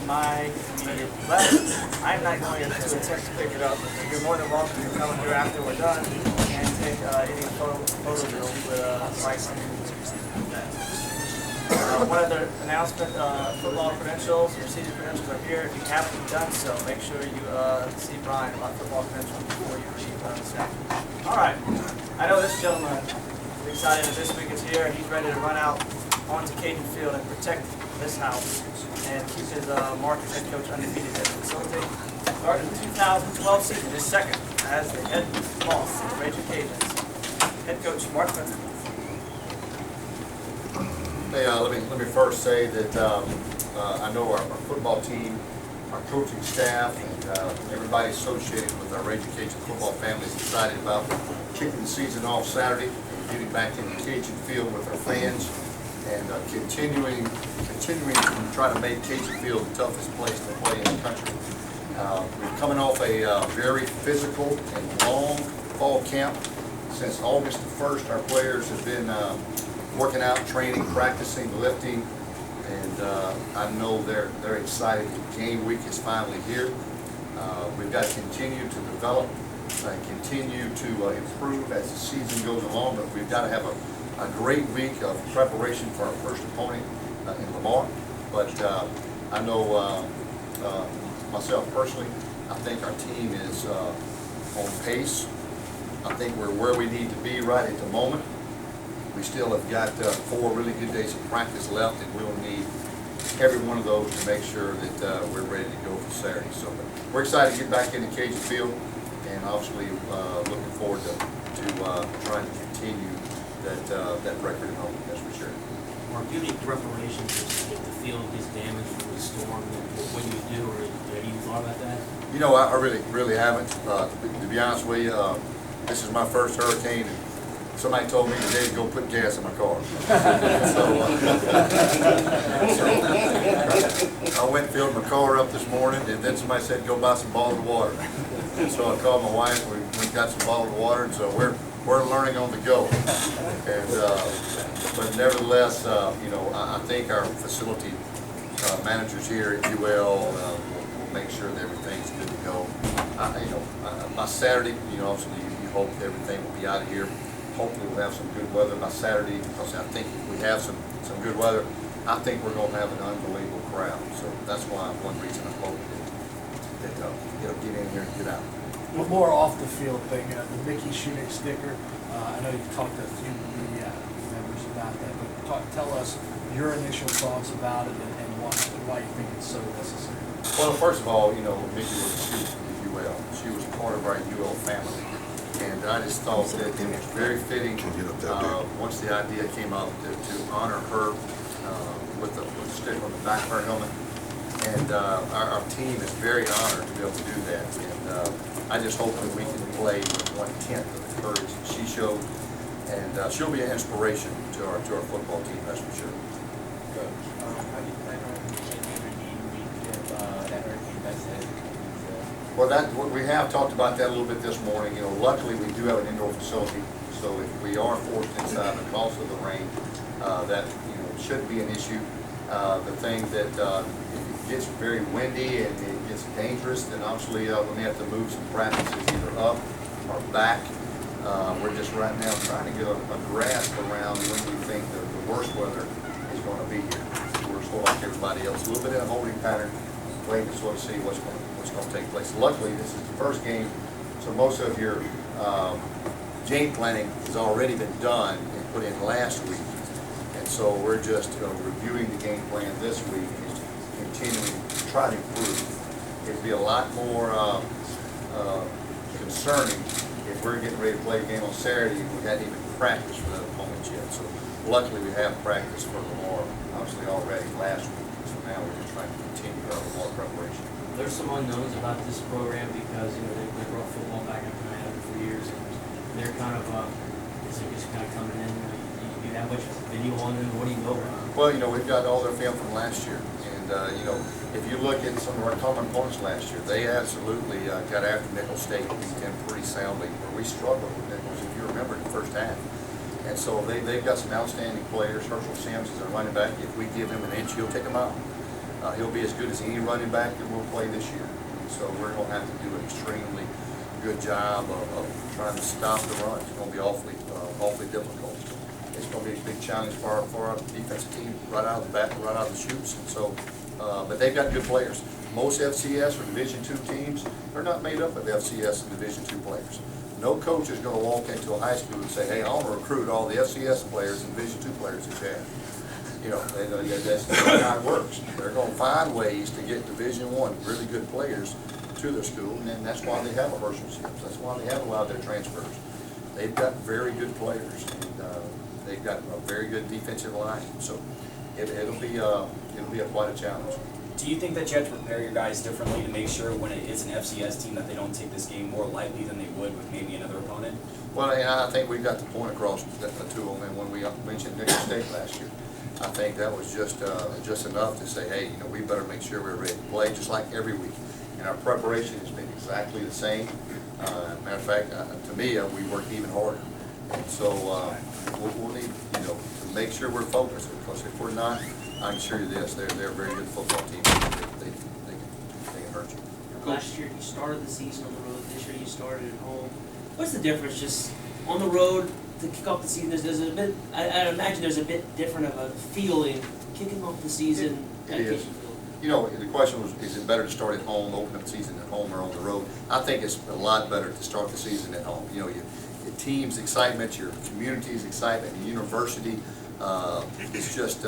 my immediate left. I'm not going to attempt to pick it up. You're more than welcome to come here after we're done and take any photos with Mike. One other announcement, football credentials, your season credentials are here. If you haven't done so, make sure you see Brian about football credentials before you leave this afternoon. All right, I know this gentleman is excited that this week is here. He's ready to run out onto Cajun Field and protect this house and keep his mark as head coach undefeated as facilitate. Starting the 2012 season, his second as the head boss of the Raging Cajuns. Head coach Mark Spencer. Hey, let me first say that I know our football team, our coaching staff, and everybody associated with our Raging Cajun football family is excited about kicking the season off Saturday, getting back into Cajun Field with our fans, and continuing to try to make Cajun Field the toughest place to play in the country. We're coming off a very physical and long fall camp. Since August the 1st, our players have been working out, training, practicing, lifting, and I know they're excited. Game week is finally here. We've got to continue to develop and continue to improve as the season goes along, but we've got to have a great week of preparation for our first opponent in Lamar. But I know myself personally, I think our team is on pace. I think we're where we need to be right at the moment. We still have got 4 really good days of practice left, and we'll need every one of those to make sure that we're ready to go for Saturday. So we're excited to get back into Cajun Field, and obviously looking forward to trying to continue that record at home, that's for sure. Mark, do you need reparations if the field gets damaged from the storm? What do you do, or have you thought about that? You know, I really haven't. To be honest with you, this is my first hurricane. And somebody told me today to go put gas in my car. So I went and filled my car up this morning, and then somebody said go buy some bottled water. And so I called my wife, we got some bottled water, and so we're learning on the go. And but nevertheless, you know, I think our facility managers here at UL will make sure that everything's good to go. You know, by Saturday, you know, obviously you hope that everything will be out of here. Hopefully we'll have some good weather by Saturday, because I think if we have some good weather, I think we're going to have an unbelievable crowd. So that's why one reason I'm hoping that get in here and get out. One more off the field thing, the Mickey Shunick sticker. I know you've talked to a few media members about that, but tell us your initial thoughts about it and why you think it's so necessary. Well, first of all, you know, Mickey was a student at UL. She was part of our UL family. And I just thought that it was very fitting, once the idea came up, to honor her with the sticker on the back of her helmet. And our team is very honored to be able to do that. And I just hope that we can play with 1/10 of the courage that she showed. And she'll be an inspiration to our football team, that's for sure. Well, we have talked about that a little bit this morning. You know, luckily we do have an indoor facility, so if we are forced inside because of the rain, that shouldn't be an issue. The thing that if it gets very windy and it gets dangerous, then obviously we may have to move some practices either up or back. We're just right now trying to get a grasp around when we think the worst weather is going to be here. We're sort of like everybody else, a little bit in a holding pattern, waiting to sort of see what's going to take place. Luckily, this is the first game, so most of your game planning has already been done and put in last week, and so we're just reviewing the game plan this week and continuing to try to improve. It'd be a lot more concerning if we're getting ready to play a game on Saturday and we hadn't even practiced for that opponent yet. So luckily we have practiced for Lamar obviously already last week, so now we're just trying to continue our Lamar preparation. There's some unknowns about this program because they brought football back in Canada for years, and they're kind of it's just kind of coming in. You have much video on them? What do you know about them? Well, we've got all their film from last year, and if you look at some of our common opponents last year, they absolutely got after Nicholls State, beat them pretty soundly. Where we struggled with Nicholls, if you remember, in the first half. And so they've got some outstanding players. Herschel Sims is a running back. If we give him an inch, he'll take a mile. He'll be as good as any running back that will play this year. So we're going to have to do an extremely good job of trying to stop the run. It's going to be awfully difficult. It's going to be a big challenge for our defensive team right out of the bat, right out of the chutes. And so, but they've got good players. Most FCS or Division II teams are not made up of FCS and Division II players. No coach is going to walk into a high school and say, "Hey, I want to recruit all the FCS players and Division II players that you have." You know, that's not how it works. They're going to find ways to get Division I really good players to their school, and that's why they have a Herschel Ships. That's why they have allowed their transfers. They've got very good players, and they've got a very good defensive line. So it'll be quite a challenge. Do you think that you have to prepare your guys differently to make sure when it is an FCS team that they don't take this game more lightly than they would with maybe another opponent? Well, and I think we got the point across to them, and when we mentioned Nick State last year, I think that was just enough to say, hey, you know, we better make sure we're ready to play just like every week. And our preparation has been exactly the same. Matter of fact, to me, we worked even harder. And so we'll need, you know, to make sure we're focused, because if we're not, I can assure you this, they're a very good football team. They can hurt you. Last year you started the season on the road. This year you started at home. What's the difference just on the road to kick off the season? There's a bit. I imagine there's a bit different of a feeling kicking off the season at It is. Kitchenfield. You know, the question was, is it better to start at home, open up the season at home, or on the road? I think it's a lot better to start the season at home. You know, your team's excitement, your community's excitement, the university, it's just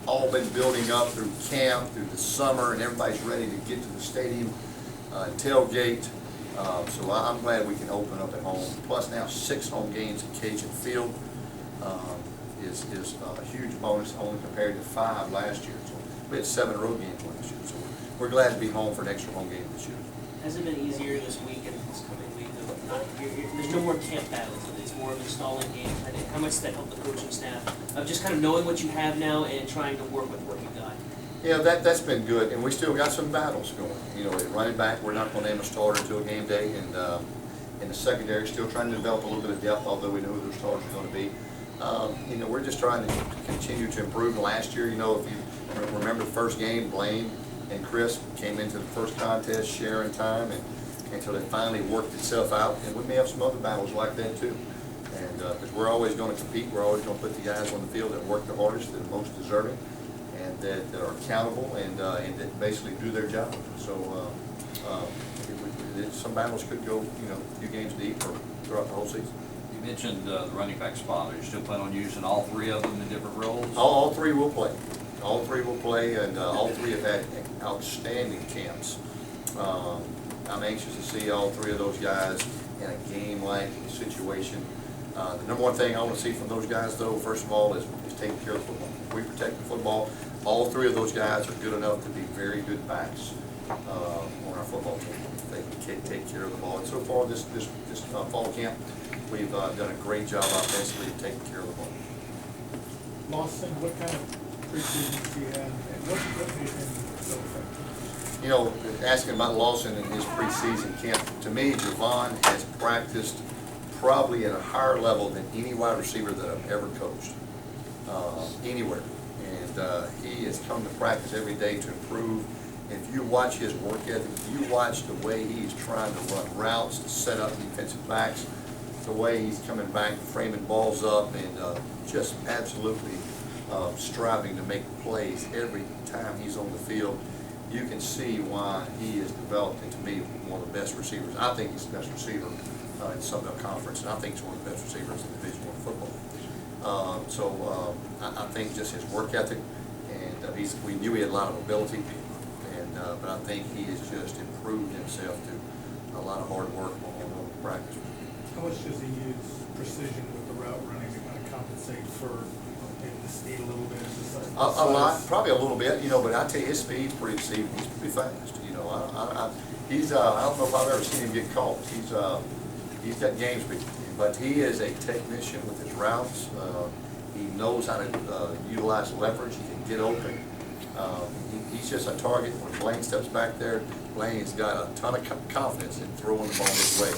all been building up through camp, through the summer, and everybody's ready to get to the stadium, tailgate. So I'm glad we can open up at home. Plus now 6 home games at Cajun Field is a huge bonus, only compared to 5 last year. So we had 7 road games last year. So we're glad to be home for an extra home game this year. Has it been easier this week and this coming week? There's no more camp battles. It's more of installing game plan. How much does that help the coaching staff of just kind of knowing what you have now and trying to work with what you've got? Yeah, that's been good, and we still got some battles going. You know, at running back, we're not going to name a starter until game day, and in the secondary, still trying to develop a little bit of depth, although we know who those starters are going to be. You know, we're just trying to continue to improve. Last year, you know, if you remember the first game, Blaine and Chris came into the first contest sharing time, and until it finally worked itself out. And we may have some other battles like that too. And because we're always going to compete, we're always going to put the guys on the field that work the hardest, that are most deserving, and that are accountable, and that basically do their job. So some battles could go, you know, a few games deep or throughout the whole season. You mentioned the running back spot. Are you still planning on using all 3 of them in different roles? All 3 will play. All 3 will play, and all 3 have had outstanding camps. I'm anxious to see all 3 of those guys in a game-like situation. The number one thing I want to see from those guys, though, first of all, is taking care of the football. If we protect the football, all 3 of those guys are good enough to be very good backs on our football team. They can take care of the ball. And so far, this fall camp, we've done a great job offensively of taking care of the ball. Lawson, what kind of preseason do you have, and what made him so effective? You know, asking about Lawson and his preseason camp, to me, Javon has practiced probably at a higher level than any wide receiver that I've ever coached, anywhere. And he has come to practice every day to improve. If you watch his work ethic, if you watch the way he's trying to run routes, to set up defensive backs, the way he's coming back, framing balls up, and just absolutely striving to make plays every time he's on the field, you can see why he has developed into me one of the best receivers. I think he's the best receiver in Sun Belt Conference, and I think he's one of the best receivers in Division I football. So I think just his work ethic, and we knew he had a lot of ability, and but I think he has just improved himself through a lot of hard work on practice. How much does he use precision with the route running to kind of compensate for maybe the speed a little bit? A lot, probably a little bit, you know, but I tell you, his speed's pretty exceeding. He's pretty fast, you know. I don't know if I've ever seen him get caught. He's got game speed, but he is a technician with his routes. He knows how to utilize leverage. He can get open. He's just a target. When Blaine steps back there, Blaine's got a ton of confidence in throwing the ball his way.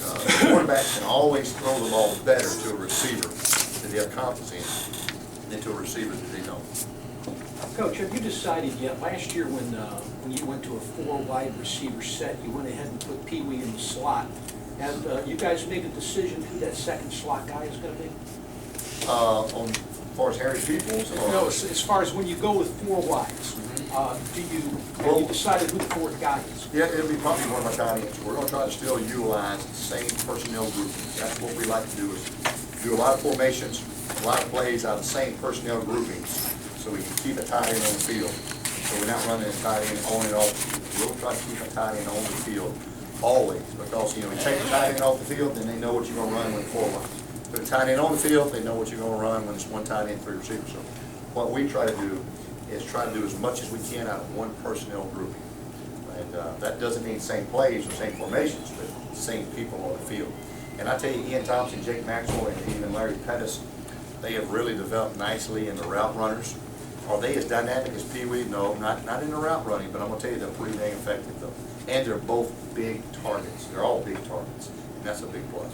And the quarterback can always throw the ball better to a receiver that they have confidence in than to a receiver that they don't. Coach, have you decided yet, last year when you went to a 4 wide receiver set, you went ahead and put Pee Wee in the slot. Have you guys made a decision who that second slot guy is gonna be? On, as far as Harry Peoples, or? No, as far as when you go with 4 wides, have you decided who the fourth guy is? Yeah, it'll be probably one of my tight ends. We're gonna try to still utilize the same personnel groupings. That's what we like to do, is do a lot of formations, a lot of plays out of the same personnel groupings, so we can keep a tight end on the field. So we're not running a tight end on and off the field. We'll try to keep a tight end on the field always, because, you know, you take the tight end off the field, then they know what you're gonna run when 4 wide. Put a tight end on the field, they know what you're gonna run when it's 1 tight end, 3 receivers. So what we try to do is try to do as much as we can out of one personnel grouping. And that doesn't mean same plays or same formations, but same people on the field. And I tell you, Ian Thompson, Jake Maxwell, and even Larry Pettis, they have really developed nicely in the route runners. Are they as dynamic as Pee Wee? No, not in the route running, but I'm gonna tell you, they're pretty dang effective though. And they're both big targets. They're all big targets, and that's a big plus.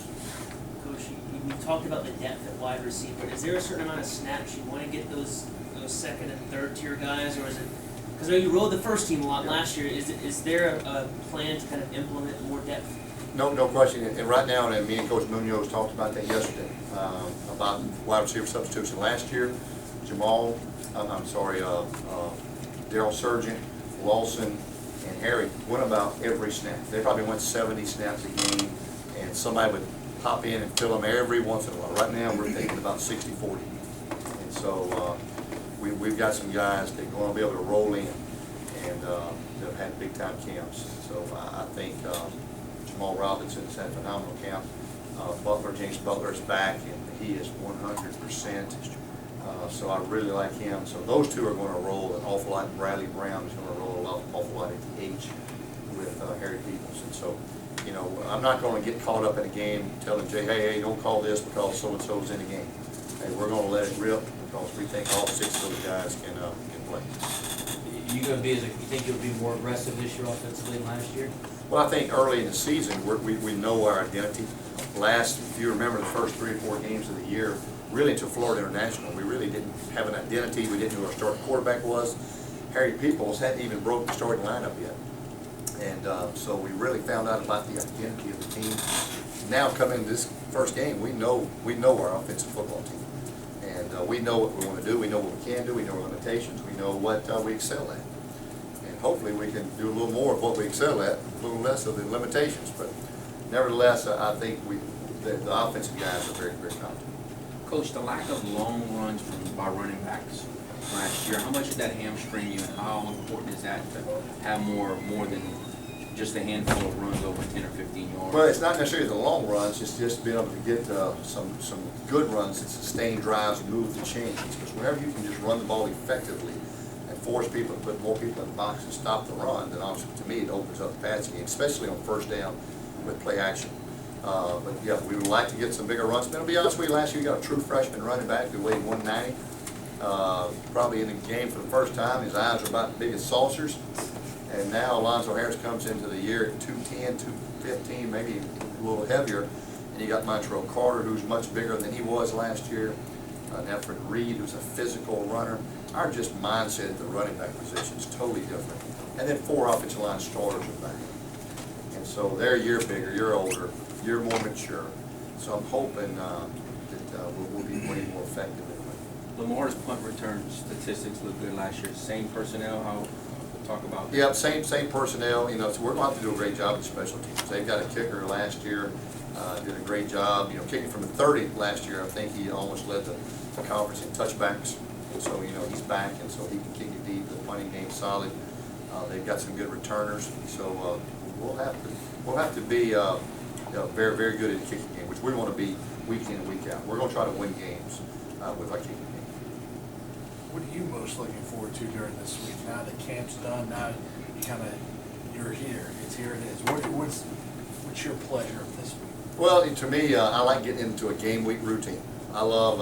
Coach, you talked about the depth at wide receiver. Is there a certain amount of snaps you want to get those second and third tier guys, or is it, because I know you rode the first team a lot last year, is there a plan to kind of implement more depth? No question. And right now, and me and Coach Munoz talked about that yesterday, about wide receiver substitution. Last year, Daryl Surgeon, Lawson, and Harry went about every snap. They probably went 70 snaps a game, and somebody would pop in and fill them every once in a while. Right now, we're thinking about 60-40. And so we've got some guys that are going to be able to roll in, and they've had big-time camps. So I think Jamal Robinson's had a phenomenal camp. James Butler is back, and he is 100%. So I really like him. So those two are going to roll an awful lot. Bradley Brown is going to roll an awful lot at the H with Harry Peoples. And so, you know, I'm not going to get caught up in a game telling Jay, hey, don't call this because so-and-so's in the game. Hey, we're going to let it rip because we think all 6 of those guys can play. You think you'll be more aggressive this year offensively than last year? Well, I think early in the season, we know our identity. If you remember the first 3 or 4 games of the year, really until Florida International, we really didn't have an identity. We didn't know who our starting quarterback was. Harry Peoples hadn't even broke the starting lineup yet. And so we really found out about the identity of the team. Now coming into this first game, we know our offensive football team. And we know what we want to do. We know what we can do. We know our limitations. We know what we excel at. And hopefully we can do a little more of what we excel at, a little less of the limitations. But nevertheless, I think the offensive guys are very, very confident. Coach, the lack of long runs by running backs last year, how much did that hamstring you, and how important is that to have more than just a handful of runs over 10 or 15 yards? Well, it's not necessarily the long runs, it's just being able to get some good runs and sustain drives and move the chains. Because whenever you can just run the ball effectively and force people to put more people in the box and stop the run, then obviously to me it opens up the passing game, especially on first down with play action. But yeah, we would like to get some bigger runs. But I'll be honest with you, last year you got a true freshman running back who weighed 190. Probably in the game for the first time. His eyes are about as big as saucers. And now Alonzo Harris comes into the year at 210, 215, maybe a little heavier. And you got Montreal Carter, who's much bigger than he was last year. Alfred Reed, who's a physical runner. Our just mindset at the running back position is totally different. And then 4 offensive line starters are back. And so they're a year bigger, you're older, you're more mature. So I'm hoping that we'll be way more effective. Lamar's punt return statistics look good last year. Same personnel, we'll talk about that. Yeah, same personnel. You know, so we're going to have to do a great job with special teams. They've got a kicker last year, did a great job. You know, kicking from the 30 last year, I think he almost led the conference in touchbacks. And so, you know, he's back, and so he can kick it deep. The punting game's solid. They've got some good returners. So we'll have to be very, very good at the kicking game, which we want to be week in and week out. We're going to try to win games with our kicking game. What are you most looking forward to during this week? Now that camp's done, now you're here. It's here it is. What's your pleasure of this week? Well, to me, I like getting into a game week routine. I love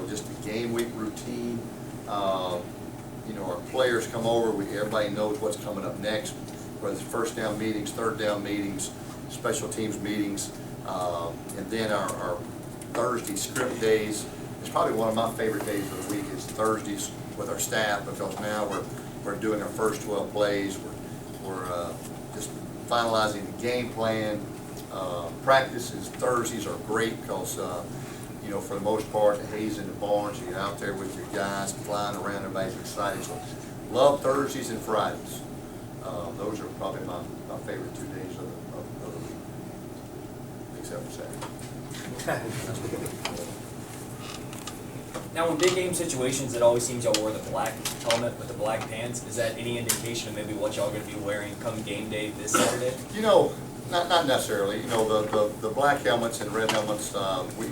just the game week routine. Our players come over. Everybody knows what's coming up next, whether it's first down meetings, third down meetings, special teams meetings, and then our Thursday script days. It's probably one of my favorite days of the week is Thursdays with our staff, because now we're doing our first 12 plays. We're just finalizing the game plan. Practices Thursdays are great because, you know, for the most part, the hay's in the barns, you get out there with your guys flying around, everybody's excited. So love Thursdays and Fridays. Those are probably my favorite 2 days of the week, except for Saturday. Now, in big game situations, it always seems y'all wear the black helmet with the black pants. Is that any indication of maybe what y'all are gonna be wearing come game day this Saturday? You know, not necessarily. You know, the black helmets and red helmets,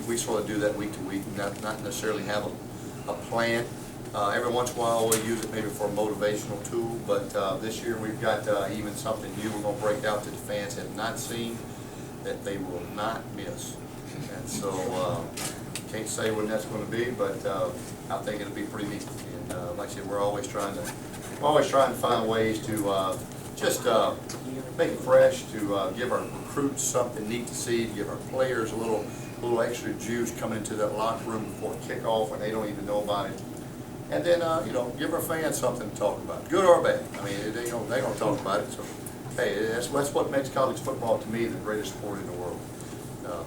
we sort of do that week to week, not necessarily have a plan. Every once in a while, we'll use it maybe for a motivational tool, but this year we've got even something new we're going to break out that the fans have not seen, that they will not miss. And so, can't say when that's going to be, but I think it'll be pretty neat. And like I said, we're always trying to find ways to just make it fresh, to give our recruits something neat to see, to give our players a little extra juice coming into that locker room before kickoff when they don't even know about it. And then, you know, give our fans something to talk about, good or bad. I mean, they're going to talk about it. So, hey, that's what makes college football, to me, the greatest sport in the world. But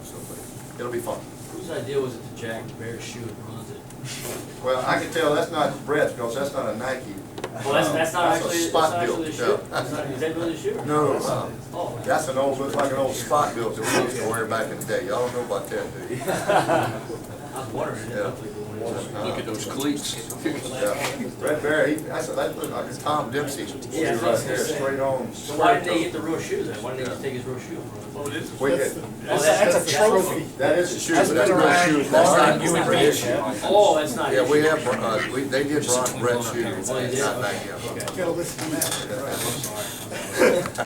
it'll be fun. Whose idea was it to jack the Bears' shoe and bronze it? Well, I can tell that's not Brett's, because that's not a Nike. Well, that's not That's a actually, spot that's not actually the built, shoe. yeah. Is that really the shoe? No, Oh. that's looks like an old spot built that we used to wear back in the day. Y'all don't know about that, do you? I was wondering. Yeah. Look at those cleats. Yeah. Brett Barry, that looks like a Tom Dempsey shoe Yeah, right there, straight on. So why didn't they get the real shoe then? Why didn't they just take his real shoe? Well, it is. We did. That's a trophy. That is a shoe, That's but that's been not a around shoe. long That's time. not You and Brett's me, shoe. Oh, that's not. Yeah, his we shoe. have, they did bronze Brett's shoe, Oh, they did? not back yet. Gotta listen to that.